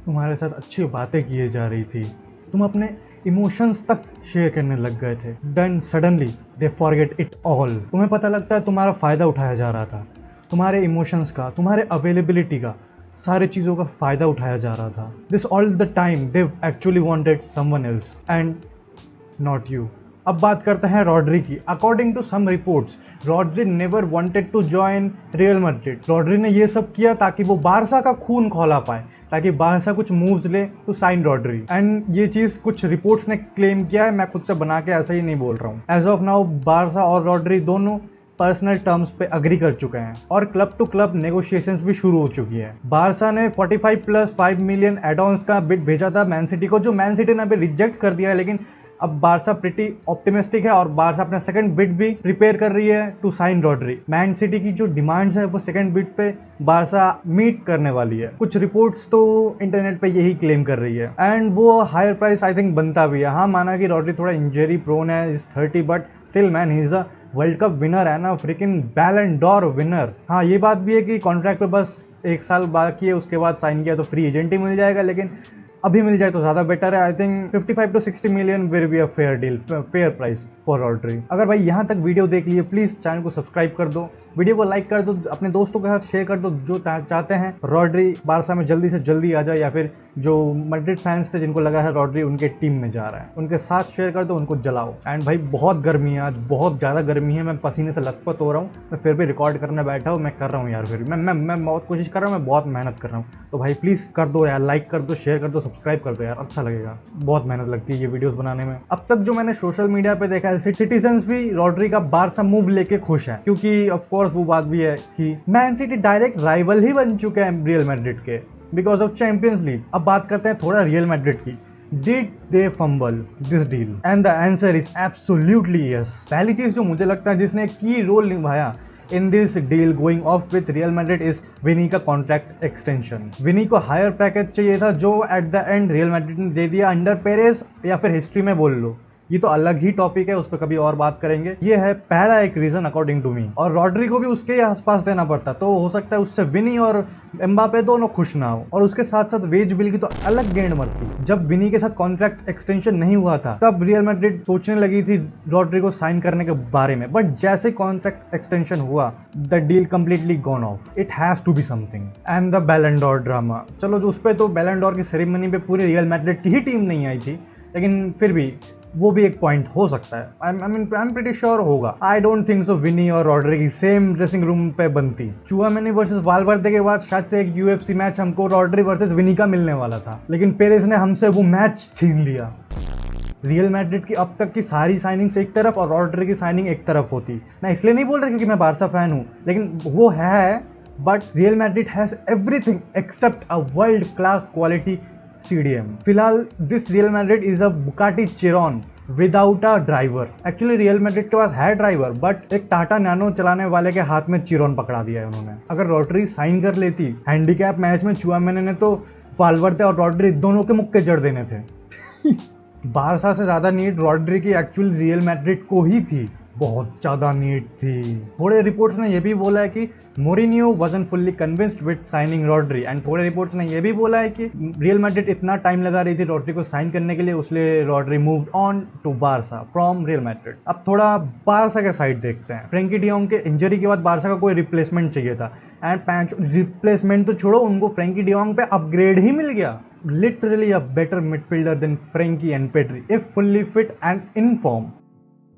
तुम्हारे साथ अच्छी बातें किए जा रही थी, तुम अपने इमोशंस तक शेयर करने लग गए थे। Then suddenly they forget it all. तुम्हें पता लगता है तुम्हारा फ़ायदा उठाया जा रहा था, तुम्हारे इमोशंस का, तुम्हारे अवेलेबिलिटी का, सारी चीज़ों का फ़ायदा उठाया जा रहा था। This all the time they actually wanted someone else and not you. अब बात करते हैं रॉड्री की। According to some reports, Rodri never wanted to join Real Madrid. Rodri ने ये सब किया ताकि वो बारसा का खून खौला पाए, ताकि बारसा कुछ मूव्स ले टू साइन रॉड्री। एंड ये चीज़ कुछ रिपोर्ट्स ने क्लेम किया है, मैं खुद से बना के ऐसा ही नहीं बोल रहा हूँ। एज ऑफ नाउ बारसा और रॉड्री दोनों पर्सनल टर्म्स पे अग्री कर चुके हैं और क्लब टू क्लब नेगोशिएशंस भी शुरू हो चुकी है। बारसा ने 45 प्लस 5 मिलियन एडॉन्स का बिड भेजा था मैन सिटी को, जो मैन सिटी ने अभी रिजेक्ट कर दिया है। लेकिन अब बारसा प्रिटी ऑप्टिमिस्टिक है और बारसा अपना सेकंड बिड भी प्रिपेयर कर रही है to sign Rodri. Man City की जो डिमांड्स है वो सेकंड बिड पे बारसा मीट करने वाली है। कुछ रिपोर्ट्स तो इंटरनेट पे यही क्लेम कर रही है एंड वो हायर प्राइस आई थिंक बनता भी है। हाँ, माना कि रॉड्री थोड़ा इंजरी प्रोन है, is 30, but still man he is a world cup winner है ना, फ्रिकिंग बैलन डॉर विनर। हाँ, ये बात भी है कि कॉन्ट्रैक्ट पे बस 1 साल बाकी है, उसके बाद साइन किया तो फ्री एजेंट ही मिल जाएगा। लेकिन अभी मिल जाए तो ज़्यादा बेटर है। I think 55 to 60 million will be a fair deal, fair price for Rodri. अगर भाई यहाँ तक वीडियो देख लिए, प्लीज़ चैनल को सब्सक्राइब कर दो, वीडियो को लाइक कर दो, अपने दोस्तों के साथ शेयर कर दो जो चाहते हैं रॉड्री बारसा में जल्दी से जल्दी आ जाए, या फिर जो मैड्रिड फैंस थे जिनको लगा है रॉड्री उनके टीम में जा रहा है, उनके साथ शेयर कर दो, उनको जलाओ। एंड भाई बहुत गर्मी है आज, बहुत ज़्यादा गर्मी है, मैं पसीने से लथपथ हो रहा हूँ। मैं फिर भी रिकॉर्ड करने बैठा हूँ, मैं कर रहा हूँ यार, फिर मैं बहुत कोशिश कर रहा हूँ, मैं बहुत मेहनत कर रहा हूँ। तो भाई प्लीज़ कर दो यार, लाइक कर दो, शेयर कर दो, सब्सक्राइब कर दो यार, अच्छा लगेगा। बहुत मेहनत लगती है ये वीडियोस बनाने में। अब तक जो मैंने सोशल मीडिया पे देखा है, सिटीजन्स भी रॉड्री का बारसा मूव लेके खुश हैं, क्योंकि ऑफ कोर्स वो बात भी है कि मैन सिटी डायरेक्ट राइवल ही बन चुके हैं रियल मैड्रिड के बिकॉज ऑफ चैंपियंस लीग। अब बात करते हैं थोड़ा रियल मैड्रिड की। Did they fumble this deal? And the answer is absolutely yes. पहली चीज जो मुझे लगता है जिसने की रोल निभाया in this deal going of with Real Madrid is Vini का कॉन्ट्रैक्ट एक्सटेंशन। विनी को हायर पैकेज चाहिए था जो at the end real Madrid ने दे दिया, अंडर पेरेज या फिर हिस्ट्री में बोल लो, ये तो अलग ही टॉपिक है, उस पर कभी और बात करेंगे। ये है पहला एक रीजन अकॉर्डिंग टू मी। और रॉड्री को भी उसके ही आसपास देना पड़ता, तो हो सकता है उससे विनी और एम्बापे दोनों खुश ना हो। और उसके साथ साथ वेज बिल की तो अलग गेंद मरती। जब विनी के साथ कॉन्ट्रैक्ट एक्सटेंशन नहीं हुआ था तब रियल मैड्रिड सोचने लगी थी रॉड्री को साइन करने के बारे में, बट जैसे कॉन्ट्रैक्ट एक्सटेंशन हुआ the deal completely gone off. It has to be something. And the Ballon d'Or drama, चलो जो उस पर तो बैलन डॉर की सेरेमनी पे पूरी रियल मैड्रिड की ही टीम नहीं आई थी, लेकिन फिर भी वो भी एक पॉइंट हो सकता है। आई एम प्रीटी श्योर होगा। आई डोंट थिंक सो विनी और रॉड्री की सेम ड्रेसिंग रूम पे बनती। चुआमेनी वर्सेस वाल्वर्दे के बाद शायद से एक यूएफसी मैच हमको रॉड्री वर्सेस विनी का मिलने वाला था, लेकिन पेरेस ने हमसे वो मैच छीन लिया। रियल मैड्रिड की अब तक की सारी साइनिंग्स एक तरफ और रॉड्री की साइनिंग एक तरफ होती। मैं इसलिए नहीं बोल रहा क्योंकि मैं बारसा फैन हूँ, लेकिन वो है, but real Madrid has everything except a world class quality CDM। फिलहाल this real Madrid is a Bugatti Chiron without a driver. Actually real Madrid के पास है ड्राइवर, बट एक टाटा नैनो चलाने वाले के हाथ में चिरॉन पकड़ा दिया है उन्होंने। अगर रॉड्री साइन कर लेती हैंडीकैप मैच में, चुआमेनी ने तो वाल्वर्दे और रॉड्री दोनों के मुक्के जड़ देने थे। बारसा से ज्यादा नीड रॉड्री की एक्चुअली रियल मैड्रिड को ही थी, बहुत ज़्यादा नीड थी। थोड़े रिपोर्ट्स ने यह भी बोला है कि Mourinho wasn't fully convinced with signing Rodri, and थोड़े रिपोर्ट्स ने यह भी बोला है कि रियल मैड्रिड इतना टाइम लगा रही थी रॉड्री को साइन करने के लिए, इसलिए Rodri moved on to Barca from Real Madrid. अब थोड़ा बारसा के साइड देखते हैं। फ्रैंकी डियोंग के इंजरी के बाद बारसा का कोई रिप्लेसमेंट चाहिए था, एंड रिप्लेसमेंट तो छोड़ो, उनको फ्रैंकी डियोंग पे अपग्रेड ही मिल गया। Literally a better midfielder than Frankie and Pedri if fully fit and in form.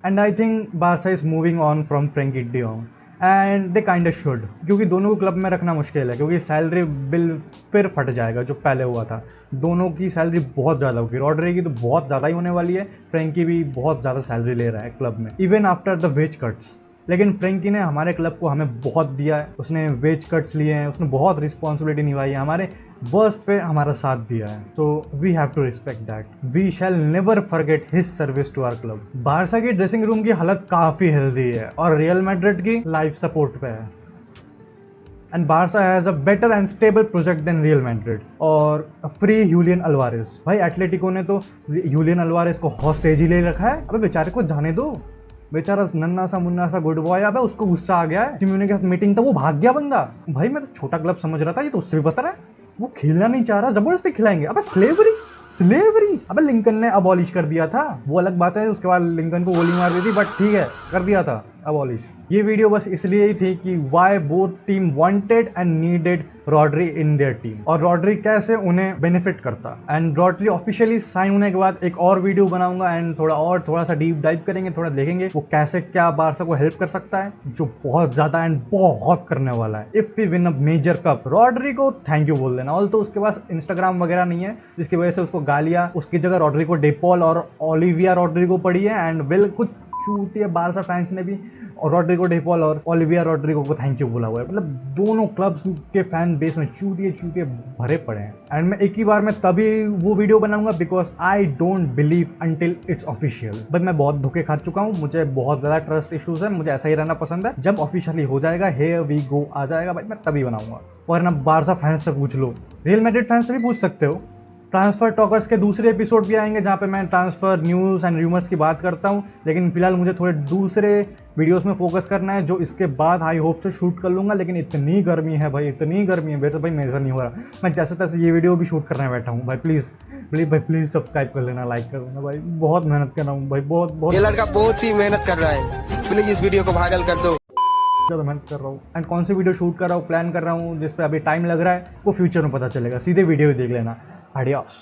And I think Barca is moving on from Frankie de Jong and they kind of should, क्योंकि दोनों को club में रखना मुश्किल है, क्योंकि salary bill फिर फट जाएगा जो पहले हुआ था। दोनों की सैलरी बहुत ज़्यादा होगी, रॉड्री की तो बहुत ज़्यादा ही होने वाली है, फ्रैंकी भी बहुत ज़्यादा सैलरी ले रहा है क्लब में, even after the ways cuts. लेकिन फ्रैंकी ने हमारे क्लब को हमें बहुत दिया है, उसने वेज कट्स लिए हैं, उसने बहुत रिस्पॉन्सिबिलिटी निभाई है, हमारे वर्स्ट पे हमारा साथ दिया है, तो we have to respect that. We shall never forget his service to our club. Barca की ड्रेसिंग रूम की हालत काफ़ी हेल्दी है और रियल मैड्रिड की लाइफ सपोर्ट पे है। And Barca has a better and stable project than Real Madrid और फ्री ह्यूलियन अल्वारेस। भाई एटलेटिको ने तो ह्यूलियन अल्वारेस को हॉस्टेज ही ले रखा है। अबे बेचारे को जाने दो, बेचारा नन्ना सा मुन्ना सा गुड बॉय, अब उसको गुस्सा आ गया है, जिम्यूने के साथ मीटिंग था वो भाग गया बंदा। भाई मैं तो छोटा क्लब समझ रहा था, ये तो उससे भी बता रहा है। वो खेलना नहीं चाह रहा, जबरदस्ती खिलाएंगे। अबे स्लेवरी अबे लिंकन ने अबॉलिश कर दिया था, वो अलग बात है, उसके बाद लिंकन को गोली मार दी थी, बट ठीक है कर दिया था अबॉलिश। ये वीडियो बस इसलिए ही थी कि why both team wanted and needed Rodri in their team, और रॉड्री कैसे उन्हें बेनिफिट करता। एंड रॉड्री ऑफिशियली साइन होने के बाद एक और वीडियो बनाऊंगा एंड थोड़ा सा डीप डाइव करेंगे, थोड़ा देखेंगे वो कैसे क्या बारसा को हेल्प कर सकता है, जो बहुत ज्यादा एंड बहुत करने वाला है। If we win a major cup, Rodri को थैंक यू बोल देना। ऑल तो उसके पास इंस्टाग्राम वगैरह नहीं है, जिसकी वजह से उसको गालियां उसकी जगह रॉड्री को डेपॉल और ओलिविया रॉड्री को पड़ी है। एंड विल कुछ चूतिया बारसा फैंस ने भी रॉड्रिगो डेपॉल और ओलिविया रॉड्रिगो को थैंक यू बोला हुआ है। मतलब दोनों क्लब्स के फैन बेस में चूतिए भरे पड़े हैं। एंड मैं एक ही बार में तभी वो वीडियो बनाऊंगा because I don't believe until it's official. But मैं बहुत धोखे खा चुका हूँ, मुझे बहुत ज़्यादा ट्रस्ट इश्यूज है, मुझे ऐसा ही रहना पसंद है। जब ऑफिशियली हो जाएगा, हियर वी गो आ जाएगा भाई, मैं तभी बनाऊंगा। और ना बारसा फैंस से पूछ लो, रियल मैड्रिड फैंस से भी पूछ सकते हो। ट्रांसफर टॉकर्स के दूसरे एपिसोड भी आएंगे जहाँ पे मैं ट्रांसफर न्यूज़ एंड रूमर्स की बात करता हूँ, लेकिन फिलहाल मुझे थोड़े दूसरे वीडियोस में फोकस करना है, जो इसके बाद आई होप से शूट कर लूँगा। लेकिन इतनी गर्मी है भाई, इतनी गर्मी है वैसे भाई, मेरे से नहीं हो रहा। मैं जैसे तैसे ये वीडियो भी शूट करने बैठा हूँ भाई। प्लीज़ सब्सक्राइब कर लेना, लाइक कर देना भाई, बहुत मेहनत कर रहा हूँ भाई, बहुत ये लड़का बहुत ही मेहनत कर रहा है, प्लीज इस वीडियो को वायरल कर दो। ज़्यादा मेहनत कर रहा हूँ। एंड कौन सी वीडियो शूट कर रहा हूँ, प्लान कर रहा हूँ, जिस पे अभी टाइम लग रहा है, वो फ्यूचर में पता चलेगा। सीधे वीडियो देख लेना। एडियोस।